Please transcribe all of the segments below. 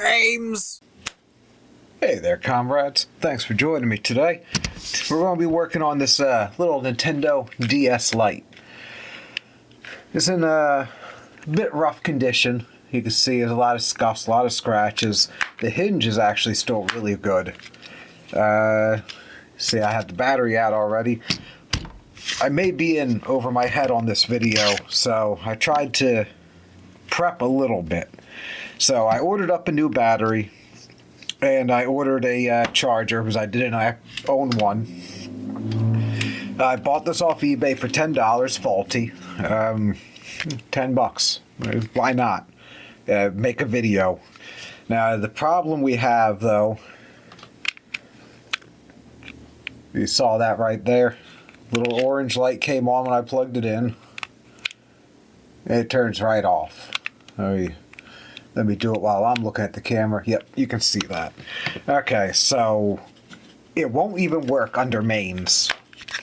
games! Hey there, comrades. Thanks for joining me today. We're going to be working on this little Nintendo DS Lite. It's in a bit rough condition. You can see there's a lot of scuffs, a lot of scratches. The hinge is actually still really good. See, I had the battery out already. I may be in over my head on this video, so I tried to prep a little bit. So I ordered up a new battery, and I ordered a charger because I didn't own one. I bought this off eBay for $10, faulty. $10. Why not? Make a video. Now, the problem we have, though, you saw that right there. Little orange light came on when I plugged it in. It turns right off. Let me do it while I'm looking at the camera. Yep, you can see that. Okay, so it won't even work under mains.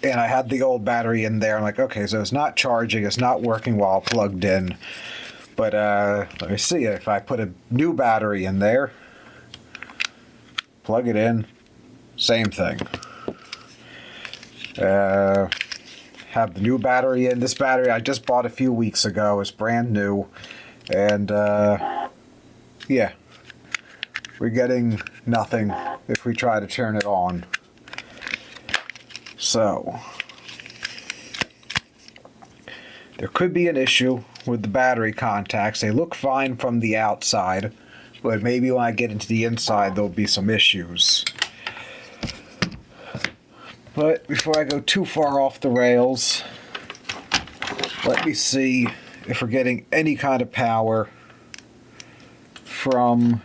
And I had the old battery in there. I'm like, okay, so it's not charging. It's not working while plugged in. But let me see. If I put a new battery in there, plug it in, same thing. Have the new battery in. This battery I just bought a few weeks ago. It's brand new. And yeah, we're getting nothing if we try to turn it on. So there could be an issue with the battery contacts. They look fine from the outside, but maybe when I get into the inside there'll be some issues. But before I go too far off the rails, let me see if we're getting any kind of power from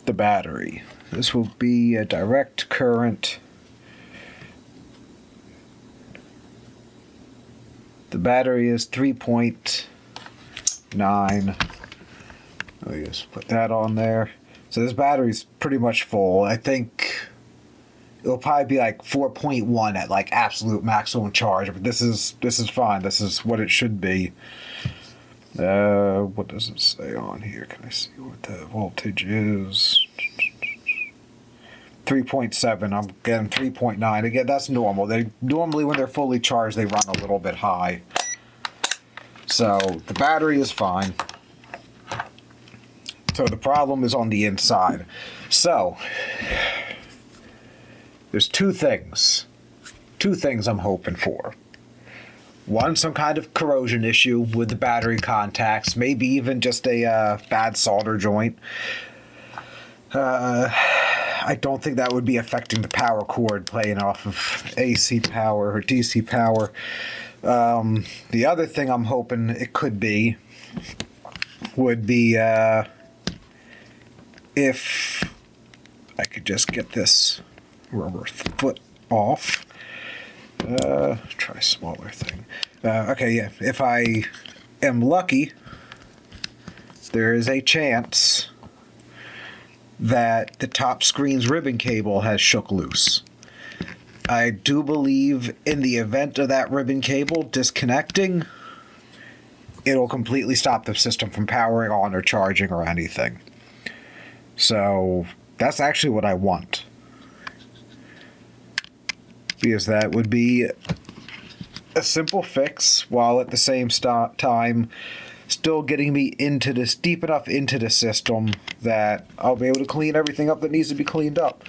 the battery. This will be a direct current. The battery is 3.9. Let me just put that on there. So this battery's pretty much full. I think it'll probably be like 4.1 at like absolute maximum charge, but this is fine. This is what it should be. What does it say on here? Can I see what the voltage is? 3.7. I'm getting 3.9. Again, that's normal. They normally, when they're fully charged, they run a little bit high. So the battery is fine. So the problem is on the inside. So there's two things I'm hoping for. One, some kind of corrosion issue with the battery contacts, maybe even just a bad solder joint. I don't think that would be affecting the power cord playing off of AC power or DC power. The other thing I'm hoping it could be would be if I could just get this rubber foot off. Try a smaller thing. Okay, yeah. If I am lucky, there is a chance that the top screen's ribbon cable has shook loose. I do believe in the event of that ribbon cable disconnecting, it'll completely stop the system from powering on or charging or anything. So that's actually what I want. Because that would be a simple fix while at the same time still getting me into this deep enough into the system that I'll be able to clean everything up that needs to be cleaned up.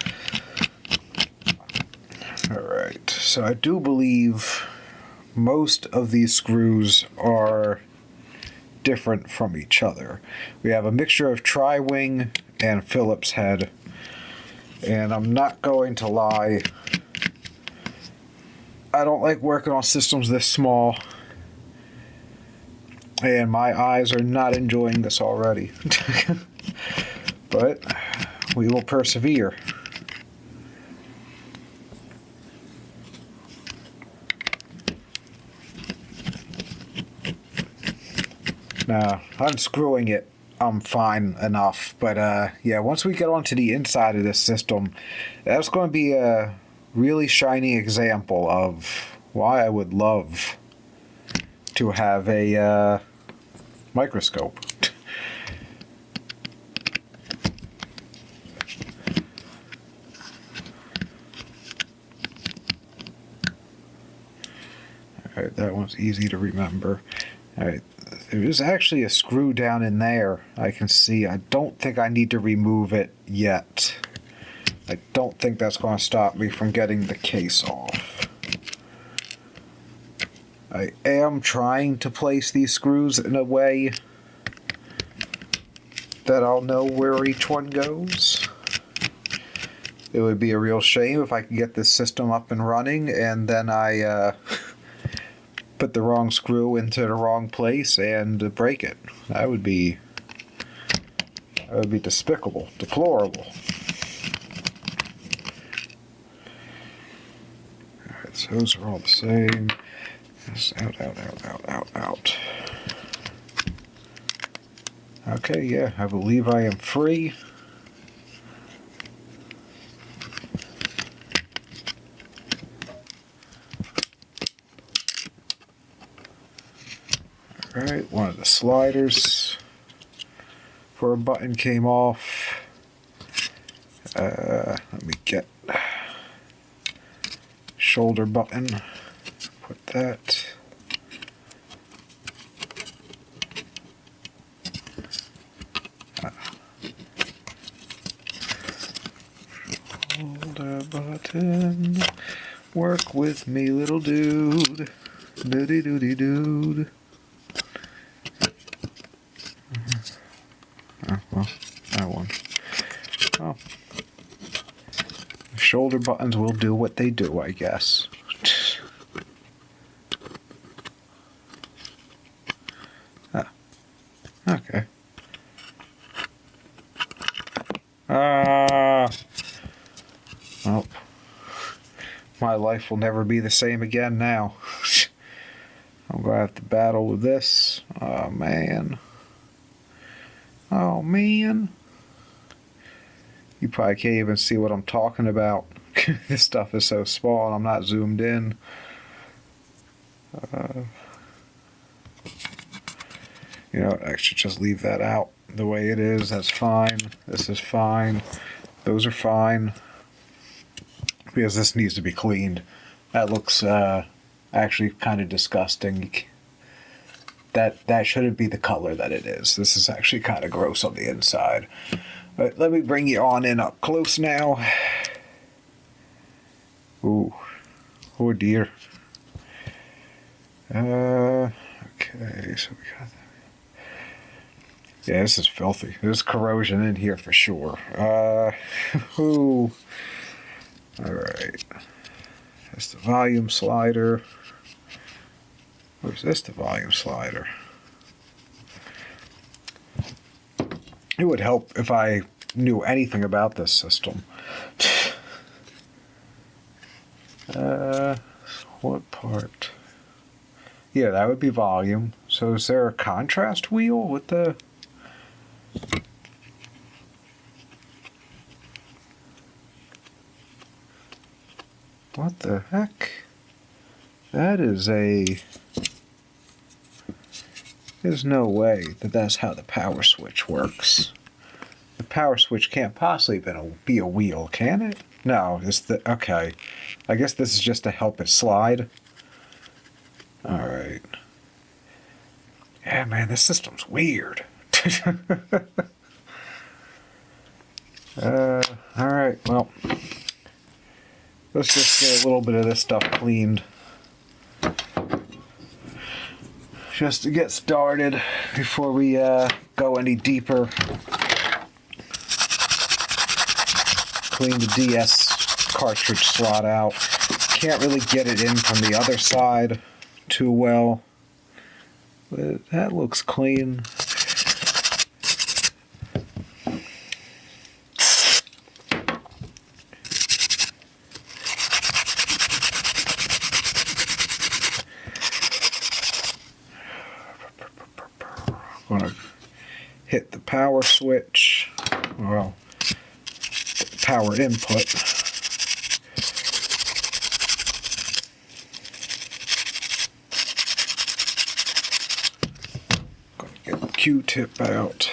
Alright, so I do believe most of these screws are different from each other. We have a mixture of tri-wing and Phillips head, and I'm not going to lie, I don't like working on systems this small, and my eyes are not enjoying this already. But we will persevere. Now, unscrewing it, I'm fine enough, but yeah, once we get onto the inside of this system, that's going to be a really shining example of why I would love to have a microscope. Alright, that one's easy to remember. Alright, there is actually a screw down in there I can see. I don't think I need to remove it yet. I don't think that's going to stop me from getting the case off. I am trying to place these screws in a way that I'll know where each one goes. It would be a real shame if I could get this system up and running and then I put the wrong screw into the wrong place and break it. That would be despicable, deplorable. Alright, so those are all the same. Just out. Okay, yeah, I believe I am free. Alright, one of the sliders for a button came off. Let me get shoulder button. Put that. Shoulder button. Work with me, little dude. Doody doody dude. Oh, well, that one. Oh. Shoulder buttons will do what they do, I guess. Okay. Well, my life will never be the same again now. I'm going to have to battle with this. Oh, man. Oh, man. You probably can't even see what I'm talking about. This stuff is so small and I'm not zoomed in. You know, I should just leave that out the way it is. That's fine. This is fine. Those are fine. Because this needs to be cleaned. That looks actually kind of disgusting. That shouldn't be the color that it is. This is actually kind of gross on the inside. But let me bring you on in up close now. Ooh. Oh dear. Okay, so we got that. Yeah, this is filthy. There's corrosion in here for sure. Ooh. Alright. That's the volume slider. Where's this, the volume slider? It would help if I knew anything about this system. What part? Yeah, that would be volume. So is there a contrast wheel with the... What the heck? That is a... There's no way that that's how the power switch works. The power switch can't possibly be a wheel, can it? No, it's the... Okay. I guess this is just to help it slide. Alright. Yeah, man, this system's weird. Alright, well... Let's just get a little bit of this stuff cleaned. Just to get started before we go any deeper. Clean the DS cartridge slot out. Can't really get it in from the other side too well. But that looks clean. I'm going to hit the power switch, well, the power input. Going to get the Q-tip out.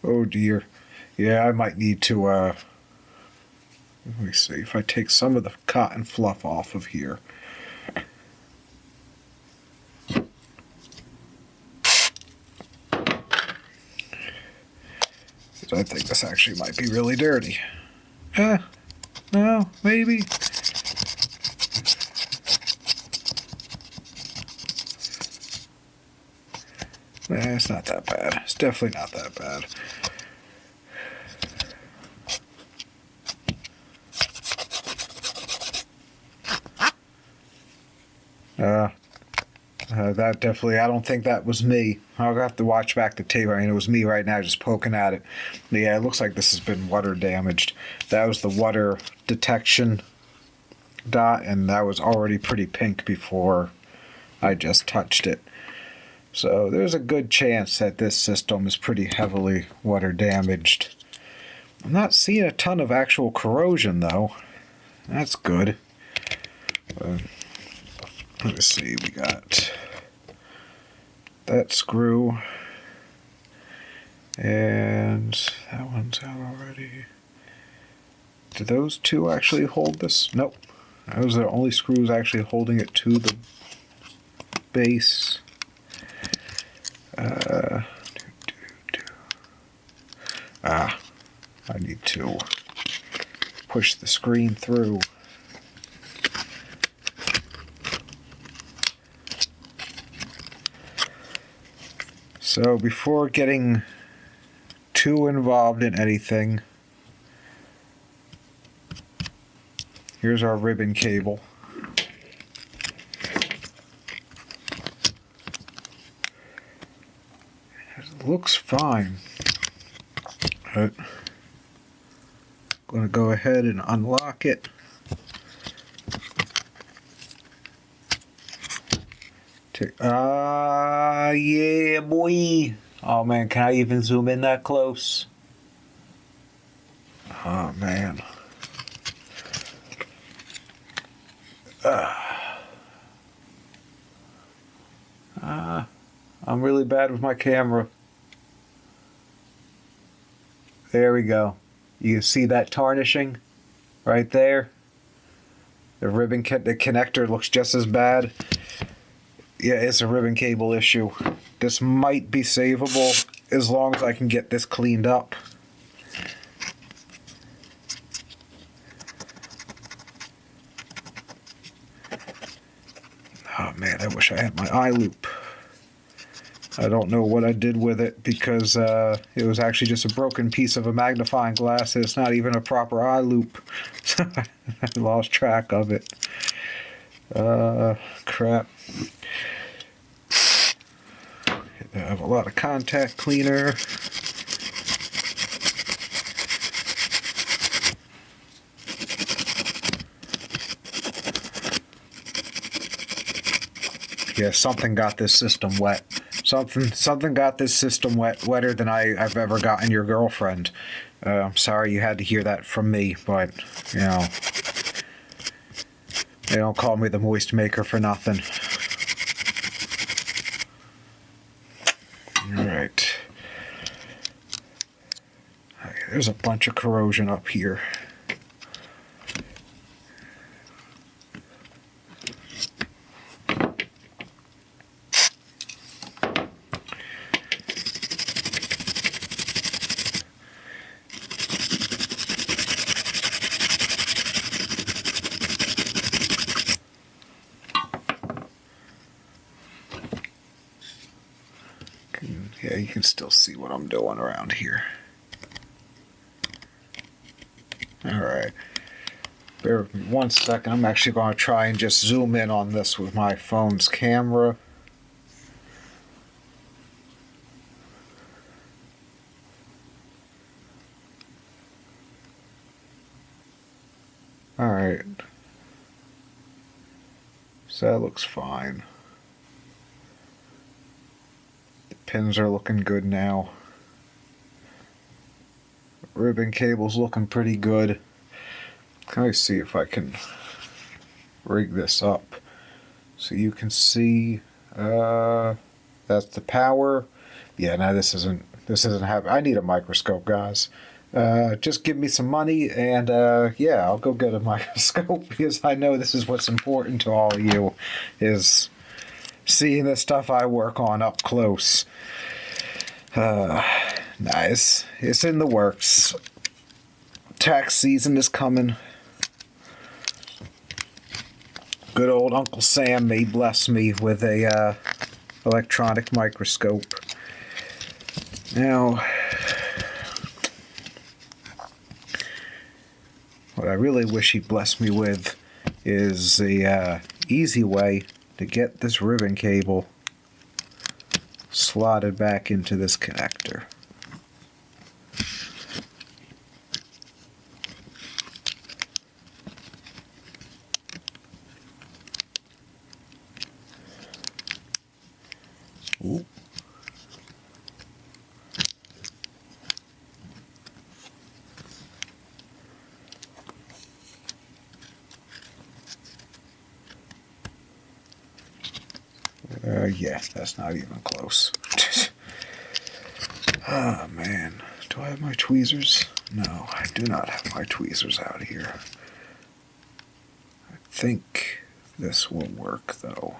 Oh dear. Yeah, I might need to, let me see, if I take some of the cotton fluff off of here. I think this actually might be really dirty. No, maybe. It's not that bad. It's definitely not that bad. That definitely, I don't think that was me. I'll have to watch back the tape. I mean, it was me right now just poking at it. But yeah, it looks like this has been water damaged. That was the water detection dot, and that was already pretty pink before I just touched it. So there's a good chance that this system is pretty heavily water damaged. I'm not seeing a ton of actual corrosion though. That's good. Let's see, we got that screw, and that one's out already. Do those two actually hold this? Nope. Those are the only screws actually holding it to the base. I need to push the screen through. So before getting too involved in anything, here's our ribbon cable. It looks fine. But I'm going to go ahead and unlock it. Yeah, boy. Oh, man, can I even zoom in that close? Oh, man. I'm really bad with my camera. There we go. You see that tarnishing right there? The ribbon the connector looks just as bad. Yeah, it's a ribbon cable issue. This might be savable as long as I can get this cleaned up. Oh man, I wish I had my eye loop. I don't know what I did with it because it was actually just a broken piece of a magnifying glass. It's not even a proper eye loop. I lost track of it. Crap. I have a lot of contact cleaner. Yeah, something got this system wet. Something got this system wetter than I've ever gotten your girlfriend. I'm sorry you had to hear that from me, but, you know, they don't call me the moist maker for nothing. Alright. Okay, there's a bunch of corrosion up here. Yeah, you can still see what I'm doing around here. Alright. Bear with me 1 second. I'm actually going to try and just zoom in on this with my phone's camera. Alright. So that looks fine. The pins are looking good now. Ribbon cable's looking pretty good. Let me see if I can rig this up so you can see. That's the power. Yeah, now this isn't This isn't happening. I need a microscope, guys. Just give me some money and yeah, I'll go get a microscope because I know this is what's important to all of you, is seeing the stuff I work on up close. Nice. It's in the works. Tax season is coming. Good old Uncle Sam may bless me with a electronic microscope. Now, what I really wish he'd bless me with is a easy way to get this ribbon cable slotted back into this connector. Ooh. Yeah, that's not even close. Oh, man. Do I have my tweezers? No, I do not have my tweezers out here. I think this will work, though.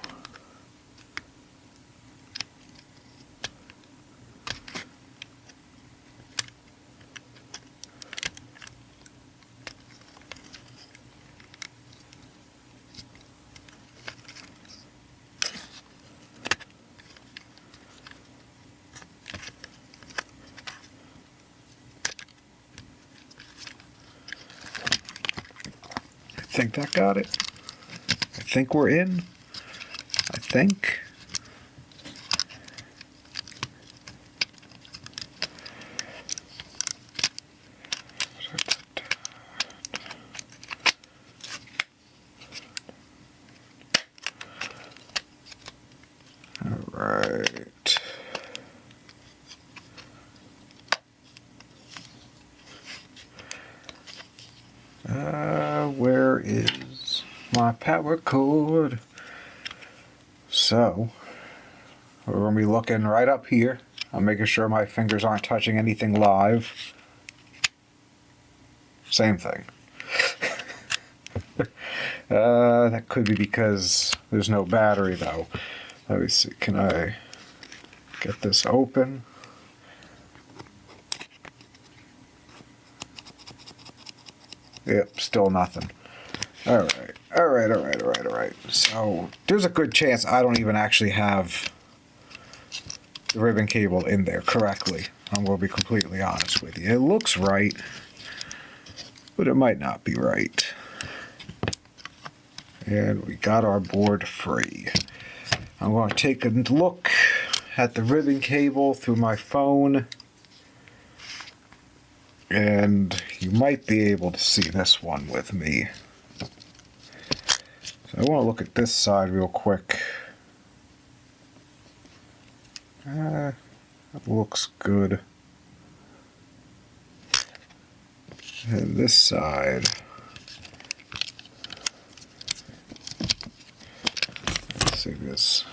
I think that got it. I think we're in. I think. All right. Where is my power cord? So, we're going to be looking right up here. I'm making sure my fingers aren't touching anything live. Same thing. That could be because there's no battery, though. Let me see. Can I get this open? Yep, still nothing. All right. So there's a good chance I don't even actually have the ribbon cable in there correctly. I'm going to be completely honest with you. It looks right, but it might not be right. And we got our board free. I'm going to take a look at the ribbon cable through my phone. And you might be able to see this one with me. So I want to look at this side real quick. That looks good. And this side. Let's see this.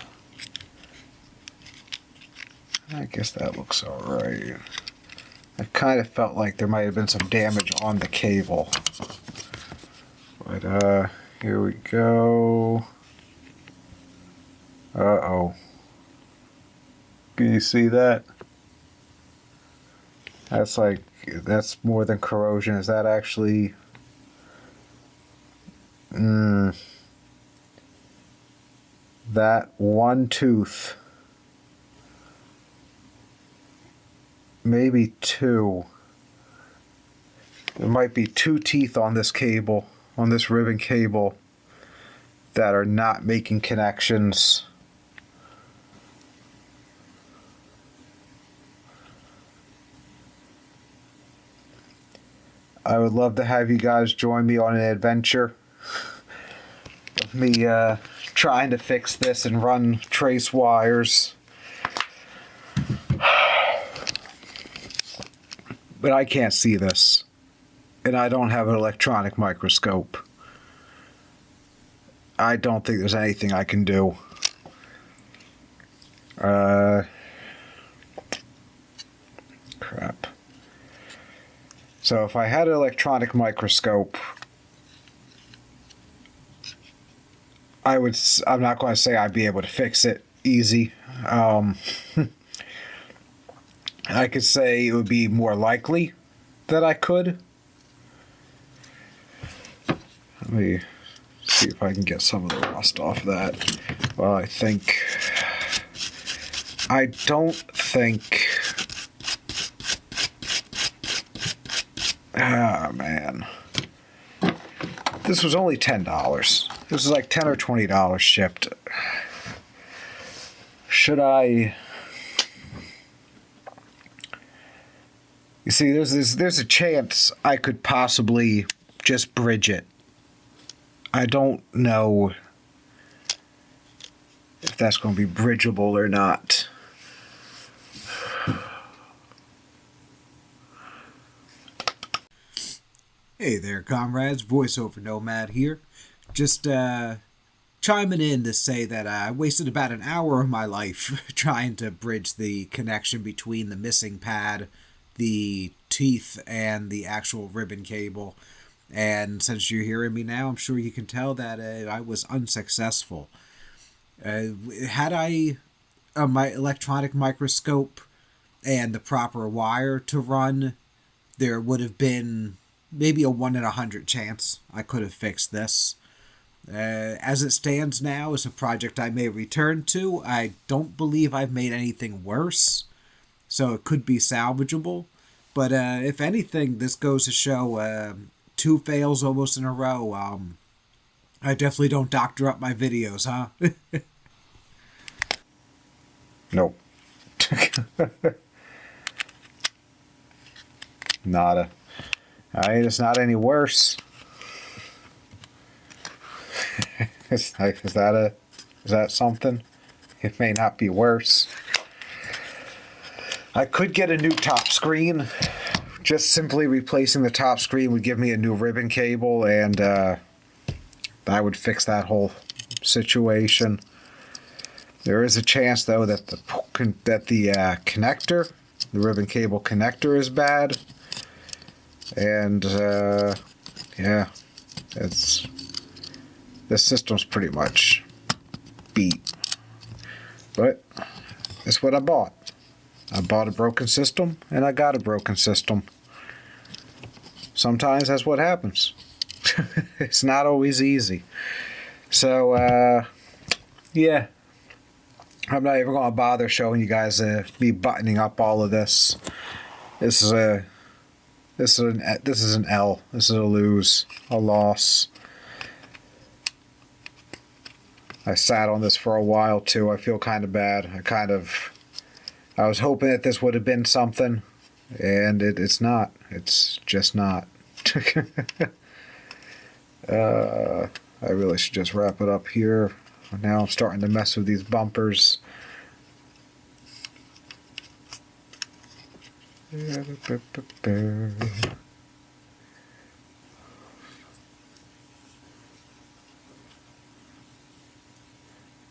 I guess that looks alright. I kind of felt like there might have been some damage on the cable. But, here we go. Uh-oh. Can you see that? That's more than corrosion. Is that actually... That one tooth... Maybe two. There might be two teeth on this cable, on this ribbon cable, that are not making connections. I would love to have you guys join me on an adventure of me trying to fix this and run trace wires. But I can't see this, and I don't have an electronic microscope. I don't think there's anything I can do. So if I had an electronic microscope, I'm not going to say I'd be able to fix it easy. I could say it would be more likely that I could. Let me see if I can get some of the rust off that. Well, I don't think. Ah, man. This was only $10. This was like $10 or $20 shipped. Should I? You see, there's a chance I could possibly just bridge it. I don't know if that's going to be bridgeable or not. Hey there, comrades. Voiceover Nomad here. Just chiming in to say that I wasted about an hour of my life trying to bridge the connection between the missing pad, the teeth, and the actual ribbon cable. And since you're hearing me now, I'm sure you can tell that I was unsuccessful. Had I my electronic microscope and the proper wire to run, there would have been maybe a 1 in 100 chance I could have fixed this. As it stands now, it's a project I may return to. I don't believe I've made anything worse, so it could be salvageable. But if anything, this goes to show 2 fails almost in a row. I definitely don't doctor up my videos, huh? Nope. Nada. It's not any worse. Is that something? It may not be worse. I could get a new top screen. Just simply replacing the top screen would give me a new ribbon cable, and I would fix that whole situation. There is a chance, though, that the connector, the ribbon cable connector, is bad, and yeah, this system's pretty much beat. But that's what I bought. I bought a broken system, and I got a broken system. Sometimes that's what happens. It's not always easy. So, yeah. I'm not even going to bother showing you guys me buttoning up all of this. This is an L. This is a lose, a loss. I sat on this for a while too. I feel kind of bad. I was hoping that this would have been something, and it's not. It's just not. I really should just wrap it up here. Now I'm starting to mess with these bumpers.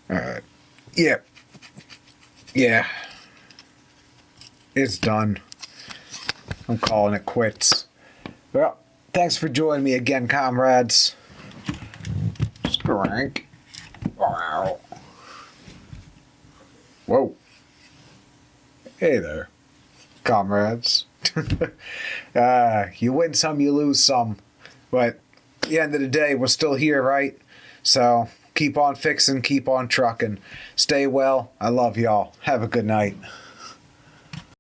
Alright. Yeah. Yeah. It's done. I'm calling it quits. Well, thanks for joining me again, comrades. Skrank. Wow. Whoa. Hey there, comrades. You win some, you lose some. But at the end of the day, we're still here, right? So keep on fixing, keep on trucking. Stay well. I love y'all. Have a good night.